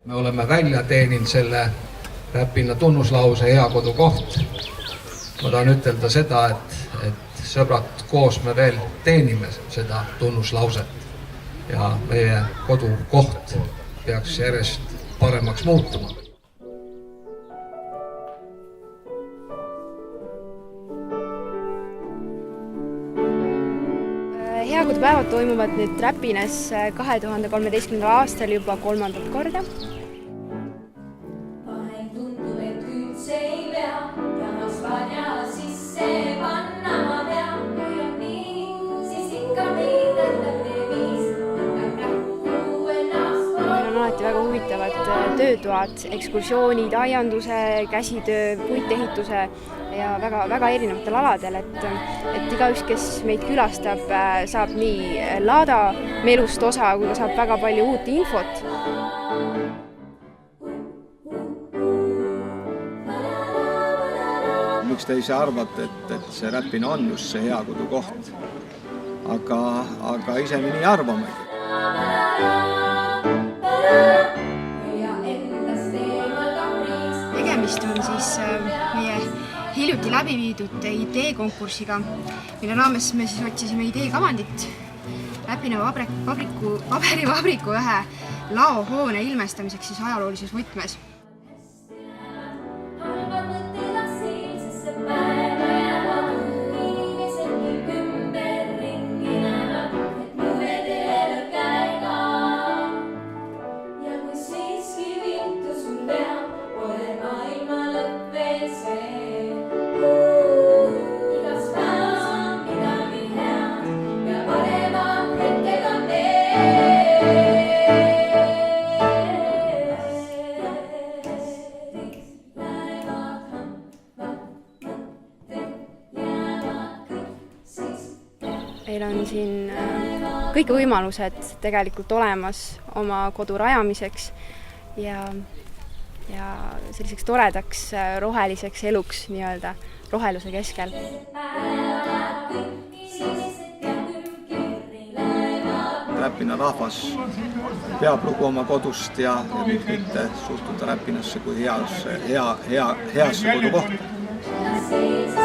Me oleme välja teeninud selle Räpina tunnuslause hea kodukoht. Ma tahan ütelda seda, et sõbrad koos me veel teenime seda tunnuslauset ja meie kodukoht peaks järjest paremaks muutuma. Hea kodupäevad toimuvad nüüd Räpinas 2013. aastal juba 3. korda. Meil on alati väga huvitavad töötoad, ekskursioonid, aianduse, käsitöö, puitehituse ja väga erinevatel aladel, et igaüks, kes meid külastab, saab nii laada melust osa, kui saab väga palju uut infot. Miks te ise arvate, et see Räpina on just see hea kodukoht? Aga ise me nii arvamegi. Tegemist on siis meie hiljuti läbi viidud ideekonkursiga, mille raames me siis otsisime ideekavandit Räpina paberivabriku ühe laohoone ilmestamiseks siis ajaloolises võtmes. Meil on siin kõik võimalused tegelikult olemas oma kodu rajamiseks ja selliseks toredaks roheliseks eluks nii-öelda roheluse keskel. Räpina rahvas peab lugu oma kodust ja mitte suhtuda Räpinasse kui heasse kodukohta.